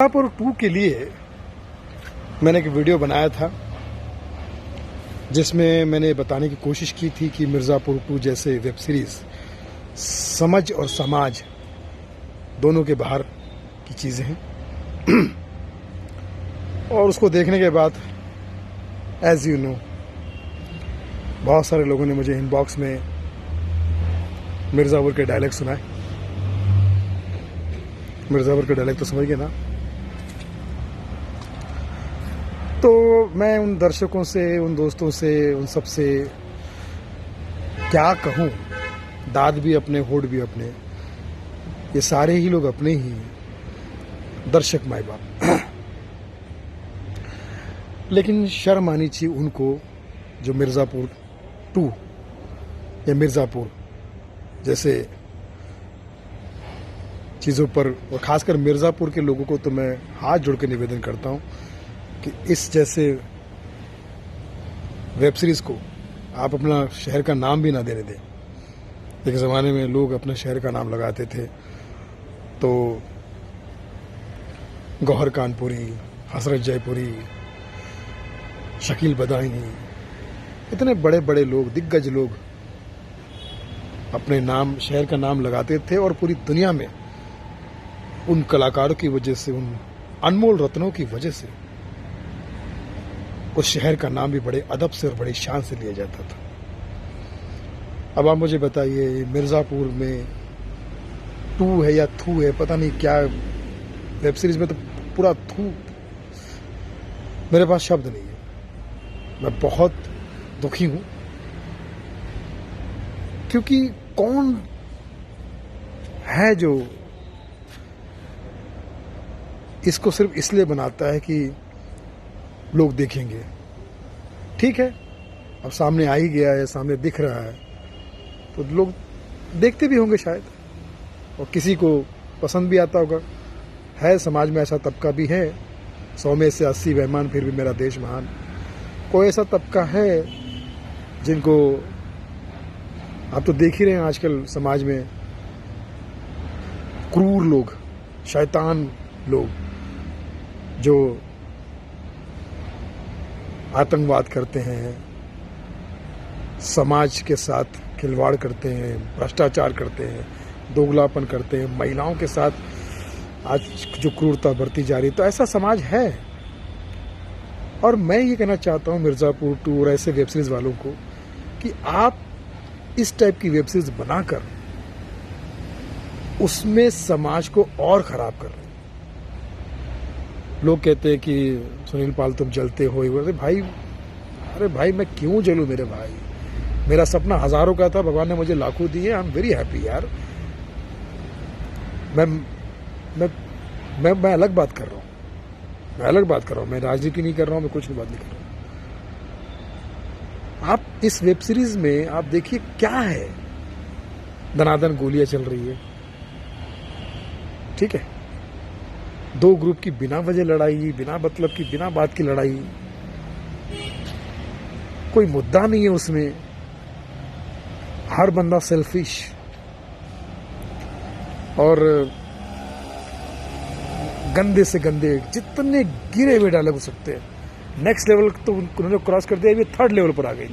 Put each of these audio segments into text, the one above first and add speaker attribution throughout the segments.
Speaker 1: मिर्ज़ापुर 2 के लिए मैंने एक वीडियो बनाया था जिसमें मैंने बताने की कोशिश की थी कि मिर्ज़ापुर 2 जैसे वेब सीरीज़ समझ और समाज दोनों के बाहर की चीज़ें हैं। और उसको देखने के बाद एज़ यू नो बहुत सारे लोगों ने मुझे इनबॉक्स में मिर्ज़ापुर के डायलॉग सुनाए। मिर्ज़ापुर के डायलॉग तो समझ गए ना। तो मैं उन दर्शकों से, उन दोस्तों से, उन सब से क्या कहूँ, दाद भी अपने, होठ भी अपने, ये सारे ही लोग अपने ही दर्शक माई बाप। लेकिन शर्म आनी चाहिए उनको जो मिर्ज़ापुर 2 या मिर्ज़ापुर जैसे चीज़ों पर, और ख़ासकर मिर्ज़ापुर के लोगों को तो मैं हाथ जोड़ के निवेदन करता हूँ कि इस जैसे वेब सीरीज़ को आप अपना शहर का नाम भी ना देने दें। एक ज़माने में लोग अपने शहर का नाम लगाते थे, तो गौहर कानपुरी, हसरत जयपुरी, शकील बदाई, इतने बड़े बड़े लोग, दिग्गज लोग अपने नाम, शहर का नाम लगाते थे और पूरी दुनिया में उन कलाकारों की वजह से, उन अनमोल रत्नों की वजह से उस शहर का नाम भी बड़े अदब से और बड़ी शान से लिया जाता था। अब आप मुझे बताइए, मिर्ज़ापुर में 2 है या थू है, पता नहीं क्या वेब सीरीज में तो पूरा थू, मेरे पास शब्द नहीं है। मैं बहुत दुखी हूं क्योंकि कौन है जो इसको सिर्फ इसलिए बनाता है कि लोग देखेंगे। ठीक है, अब सामने आ ही गया है, सामने दिख रहा है, तो लोग देखते भी होंगे शायद, और किसी को पसंद भी आता होगा। है समाज में ऐसा तबका भी है, 100 में से 80 बेईमान फिर भी मेरा देश महान। कोई ऐसा तबका है जिनको आप तो देख ही रहे हैं आजकल समाज में, क्रूर लोग, शैतान लोग जो आतंकवाद करते हैं, समाज के साथ खिलवाड़ करते हैं, भ्रष्टाचार करते हैं, दोगलापन करते हैं, महिलाओं के साथ आज जो क्रूरता बढ़ती जा रही है, तो ऐसा समाज है। और मैं ये कहना चाहता हूँ मिर्ज़ापुर 2 और ऐसे वेब सीरीज़ वालों को कि आप इस टाइप की वेब सीरीज़ बनाकर उसमें समाज को और ख़राब कर रहे हैं। लोग कहते हैं कि सुनील पाल तुम जलते हो। अरे भाई मैं क्यों जलूं मेरे भाई, मेरा सपना हज़ारों का था, भगवान ने मुझे लाखों दिए। आई एम वेरी हैप्पी यार। मैं अलग बात कर रहा हूँ, मैं राजनीति नहीं कर रहा हूँ, मैं कुछ भी बात नहीं कर रहा हूँ। आप इस वेब सीरीज में आप देखिए क्या है, दनादन गोलियां चल रही है, ठीक है, 2 ग्रुप की बिना वजह लड़ाई, बिना मतलब की, बिना बात की लड़ाई, कोई मुद्दा नहीं है उसमें, हर बंदा सेल्फिश, और गंदे से गंदे जितने गिरे हुए डायलॉग हो सकते हैं, नेक्स्ट लेवल तो उन्होंने क्रॉस कर दिया, ये 3rd लेवल पर आ गई,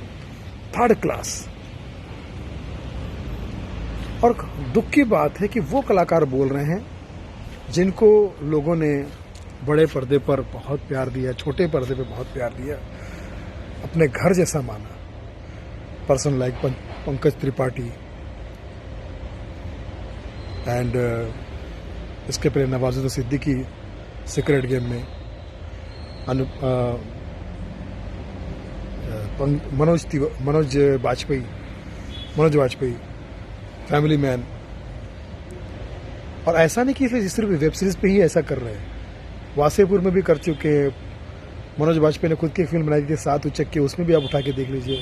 Speaker 1: 3rd क्लास। और दुख की बात है कि वो कलाकार बोल रहे हैं जिनको लोगों ने बड़े पर्दे पर बहुत प्यार दिया, छोटे पर्दे पे बहुत प्यार दिया, अपने घर जैसा माना। Person like Pankaj Tripathi and इसके पहले नवाजुद्दीन सिद्दीकी सीक्रेट गेम में, मनोज वाजपेयी फैमिली मैन। और ऐसा नहीं कि सिर्फ वेब सीरीज पे ही ऐसा कर रहे हैं, वासेपुर में भी कर चुके हैं। मनोज वाजपेयी ने खुद की फिल्म बनाई थी 7 उचक्के, उसमें भी आप उठा के देख लीजिए,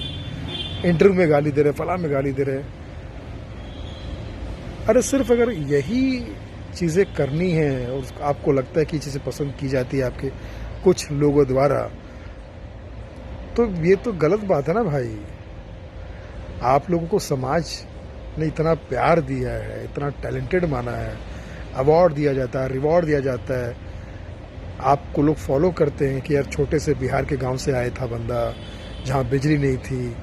Speaker 1: इंटरव्यू में गाली दे रहे, फलां में गाली दे रहे। अरे सिर्फ अगर यही चीज़ें करनी है और आपको लगता है कि चीज़ें पसंद की जाती है आपके कुछ लोगों द्वारा, तो ये तो गलत बात है ना भाई। आप लोगों को समाज ने इतना प्यार दिया है, इतना टैलेंटेड माना है, अवार्ड दिया जाता है, रिवॉर्ड दिया जाता है, आपको लोग फॉलो करते हैं कि यार छोटे से बिहार के गांव से आया था बंदा, जहां बिजली नहीं थी,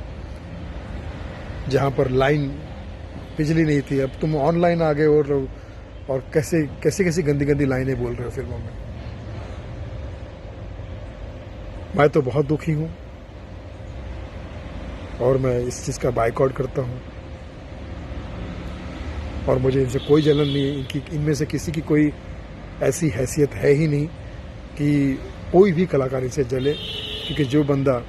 Speaker 1: जहां पर लाइन बिजली नहीं थी, अब तुम ऑनलाइन आ गए और कैसे कैसी कैसी गंदी गंदी लाइनें बोल रहे हो फिल्मों में। मैं तो बहुत दुखी हूं और मैं इस चीज़ का बायकॉट करता हूं और मुझे इनसे कोई जलन नहीं, इनमें से किसी की कोई ऐसी हैसियत है ही नहीं कि कोई भी कलाकार इनसे जले, क्योंकि जो बंदा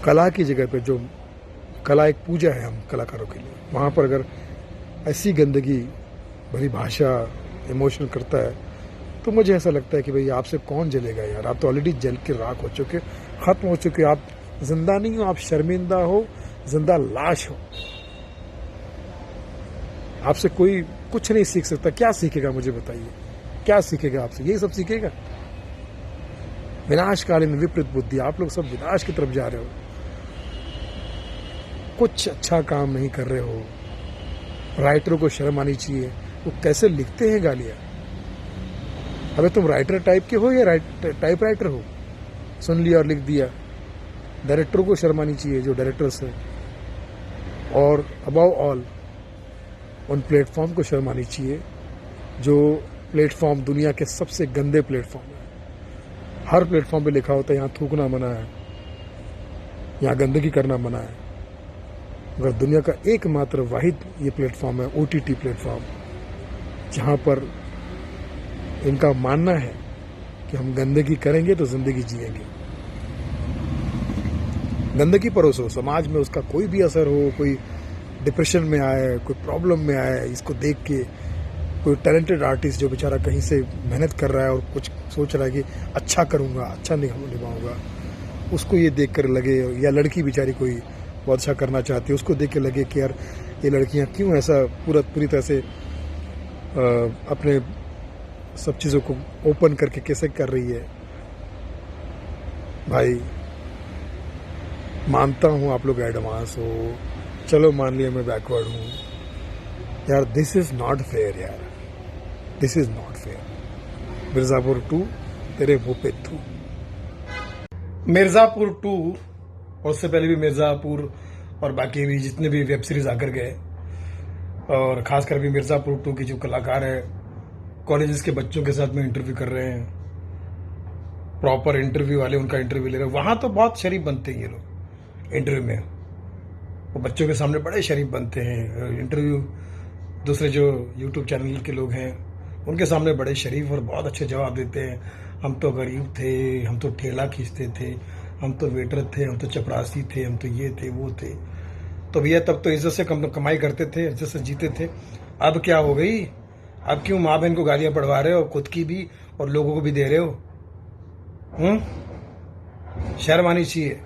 Speaker 1: कला की जगह पे, जो कला एक पूजा है हम कलाकारों के लिए, वहाँ पर अगर ऐसी गंदगी भरी भाषा इमोशनल करता है तो मुझे ऐसा लगता है कि भाई आपसे कौन जलेगा यार, आप तो ऑलरेडी जल के राख हो चुके, खत्म हो चुके, आप जिंदा नहीं हो, आप शर्मिंदा हो, जिंदा लाश हो। आपसे कोई कुछ नहीं सीख सकता। क्या सीखेगा मुझे बताइए, क्या सीखेगा आपसे? यही सब सीखेगा। विनाशकालीन विपरीत बुद्धि, आप लोग सब विनाश की तरफ जा रहे हो, कुछ अच्छा काम नहीं कर रहे हो। राइटरों को शर्म आनी चाहिए, वो कैसे लिखते हैं गालियां। अबे तुम राइटर टाइप के हो या टाइप राइटर हो? सुन लिया और लिख दिया। डायरेक्टरों को शर्म आनी चाहिए जो डायरेक्टर्स हैं, और अबव ऑल उन प्लेटफॉर्म को शर्म आनी चाहिए जो प्लेटफॉर्म दुनिया के सबसे गंदे प्लेटफॉर्म है। हर प्लेटफॉर्म पे लिखा होता है यहाँ थूकना मना है, यहाँ गंदगी करना मना है, मगर दुनिया का एकमात्र वाहिद ये प्लेटफॉर्म है OTT प्लेटफॉर्म, जहाँ पर इनका मानना है कि हम गंदगी करेंगे तो जिंदगी जिएंगे। गंदगी परोसो, समाज में उसका कोई भी असर हो, कोई डिप्रेशन में आए, कोई प्रॉब्लम में आए, इसको देख के कोई टैलेंटेड आर्टिस्ट जो बेचारा कहीं से मेहनत कर रहा है और कुछ सोच रहा है कि अच्छा करूँगा, अच्छा निभाऊंगा, उसको ये देख कर लगे, या लड़की बेचारी कोई बहुत अच्छा करना चाहती है, उसको देख के लगे कि यार ये लड़कियाँ क्यों ऐसा पूरी तरह से अपने सब चीज़ों को ओपन करके कैसे कर रही है। भाई मानता हूँ आप लोग एडवांस हो, चलो मान लिया मैं बैकवर्ड हूँ यार, दिस इज नॉट फेयर यार, this is not fair. Mirzapur 2 तेरे मुंह पे थू।
Speaker 2: मिर्जापुर 2 और उससे पहले भी मिर्जापुर और बाकी भी जितने भी वेब सीरीज आकर गए, और खासकर भी मिर्जापुर 2 की जो कलाकार है, कॉलेजेस के बच्चों के साथ में इंटरव्यू कर रहे हैं, प्रॉपर इंटरव्यू वाले उनका इंटरव्यू ले रहे हैं। वहां तो बहुत शरीफ बनते हैं ये लोग इंटरव्यू में, वो बच्चों के सामने बड़े शरीफ बनते हैं। इंटरव्यू दूसरे जो यूट्यूब चैनल के लोग हैं उनके सामने बड़े शरीफ और बहुत अच्छे जवाब देते हैं। हम तो गरीब थे, हम तो ठेला खींचते थे, हम तो वेटर थे, हम तो चपरासी थे, हम तो ये थे वो थे। तो भैया तब तो इज्जत से कमाई करते थे, इज्जत से जीते थे। अब क्या हो गई? अब क्यों माँ बहन को गालियां पड़वा रहे हो, खुद की भी और लोगों को भी दे रहे हो? शर्म आनी चाहिए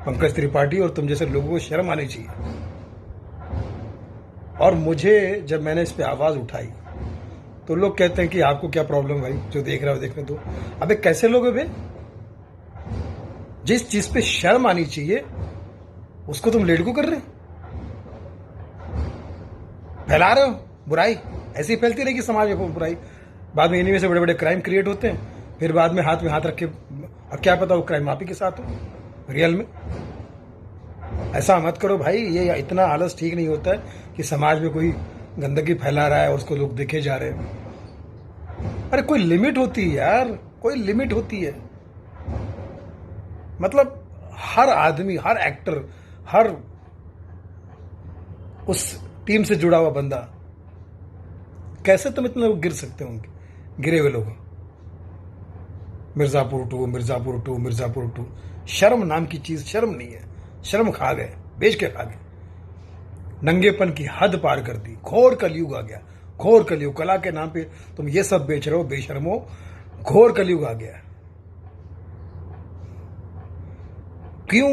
Speaker 2: पंकज त्रिपाठी, और तुम जैसे लोगों को शर्म आनी चाहिए। और मुझे जब मैंने इस पे आवाज उठाई तो लोग कहते हैं कि आपको क्या प्रॉब्लम भाई, जो देख रहा हो देखने दो। अबे कैसे लोग हैं? जिस चीज पे शर्म आनी चाहिए उसको तुम लेट को कर रहे हो, फैला रहे हो बुराई। ऐसे ही फैलती रहेगी समाज में बुराई, बाद में इन्हीं से बड़े बड़े क्राइम क्रिएट होते हैं, फिर बाद में हाथ रख के, अब क्या पता वो क्राइम आप ही के साथ हो रियल में। ऐसा मत करो भाई, ये इतना आलस ठीक नहीं होता है कि समाज में कोई गंदगी फैला रहा है और उसको लोग देखे जा रहे हैं। अरे कोई लिमिट होती है यार, कोई लिमिट होती है। मतलब हर आदमी, हर एक्टर, हर उस टीम से जुड़ा हुआ बंदा, कैसे तुम इतने गिर सकते हो उनके गिरे हुए लोग। मिर्जापुर 2, मिर्जापुर 2, मिर्जापुर 2। शर्म नाम की चीज शर्म नहीं है, शर्म खा गए, बेच के खा गए, नंगेपन की हद पार कर दी। घोर कलयुग आ गया, घोर कलयुग। कला के नाम पे तुम ये सब बेच रहे हो बेशर्मो, घोर कलयुग आ गया। क्यों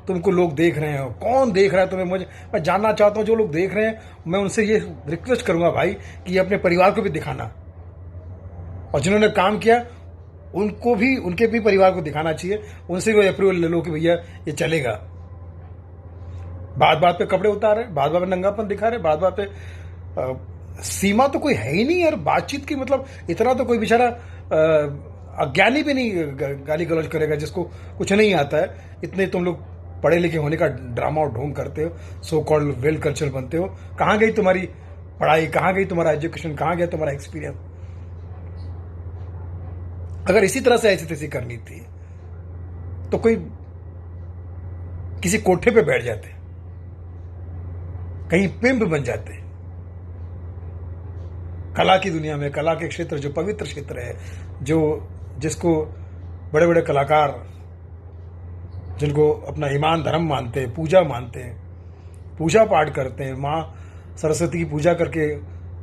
Speaker 2: तुमको लोग देख रहे हो? कौन देख रहा है तुम्हें? मैं जानना चाहता हूं। जो लोग देख रहे हैं, मैं उनसे ये रिक्वेस्ट करूंगा भाई कि ये अपने परिवार को भी दिखाना, और जिन्होंने काम किया उनको भी, उनके भी परिवार को दिखाना चाहिए। उनसे भी अप्रूवल ले लो कि भैया ये चलेगा। बात बात पे कपड़े उतार रहे, बात बात पे नंगापन दिखा रहे, बात बात पे सीमा तो कोई है ही नहीं यार बातचीत की। मतलब इतना तो कोई बेचारा अज्ञानी भी नहीं गाली गलौज करेगा जिसको कुछ नहीं आता है। इतने तुम लोग पढ़े लिखे होने का ड्रामा और ढोंग करते हो, सो कॉल्ड वेल कल्चर बनते हो। कहाँ गई तुम्हारी पढ़ाई, कहाँ गई तुम्हारा एजुकेशन, कहाँ गया तुम्हारा एक्सपीरियंस? अगर इसी तरह से ऐसी तैसी करनी थी तो कोई किसी कोठे पे बैठ जाते, कहीं पिंप बन जाते। कला की दुनिया में, कला के क्षेत्र जो पवित्र क्षेत्र है, जो जिसको बड़े बड़े कलाकार जिनको अपना ईमान धर्म मानते हैं, पूजा मानते हैं, पूजा पाठ करते हैं, माँ सरस्वती की पूजा करके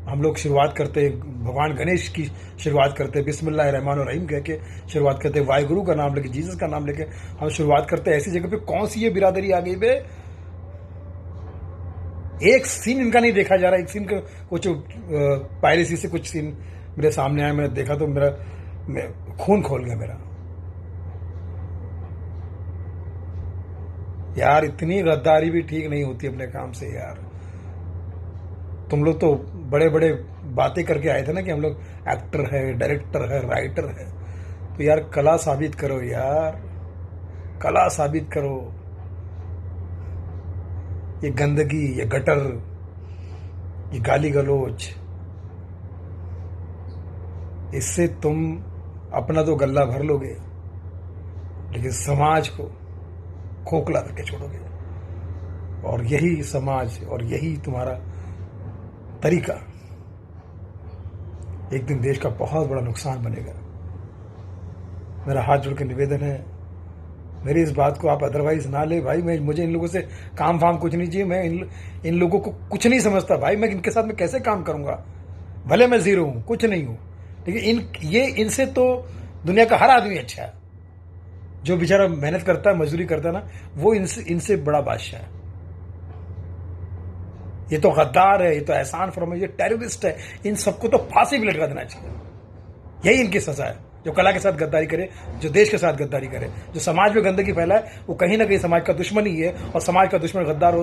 Speaker 2: हम लोग शुरुआत करते हैं, भगवान गणेश की शुरुआत करते हैं, बिस्मिल्लाहिर्रहमानिर्रहीम कह के शुरुआत करते हैं, वाहिगुरु का नाम लेके, जीसस का नाम लेके हम शुरुआत करते हैं। ऐसी जगह पे कौन सी ये बिरादरी आ गई बे? एक सीन इनका नहीं देखा जा रहा। एक सीन का कुछ पायरेसी से कुछ सीन मेरे सामने आया, मैंने देखा तो मेरा खून खोल गया मेरा। यार इतनी गद्दारी भी ठीक नहीं होती अपने काम से यार। तुम लोग तो बड़े बड़े बातें करके आए थे ना कि हम लोग एक्टर है, डायरेक्टर है, राइटर है। तो यार कला साबित करो यार, कला साबित करो। ये गंदगी, ये गटर, ये गाली गलोच, इससे तुम अपना तो गल्ला भर लोगे लेकिन समाज को खोखला करके छोड़ोगे। और यही समाज और यही तुम्हारा तरीका एक दिन देश का बहुत बड़ा नुकसान बनेगा। मेरा हाथ जोड़ के निवेदन है, मेरी इस बात को आप अदरवाइज ना ले भाई। मुझे इन लोगों से काम फाम कुछ नहीं चाहिए। मैं इन लोगों को कुछ नहीं समझता भाई। मैं इनके साथ में कैसे काम करूंगा? भले मैं जीरो हूं, कुछ नहीं हूं, लेकिन इनसे तो दुनिया का हर आदमी अच्छा है। जो बेचारा मेहनत करता है, मजदूरी करता है ना, वो इनसे बड़ा बादशाह है। ये तो गद्दार है, ये तो एहसान फरमाई, ये टेररिस्ट है। इन सबको तो फांसी भी लटका देना चाहिए। यही इनकी सजा है। जो कला के साथ गद्दारी करे, जो देश के साथ गद्दारी करे, जो समाज में गंदगी फैलाए, वो कहीं ना कहीं समाज का दुश्मन ही है। और समाज का दुश्मन गद्दार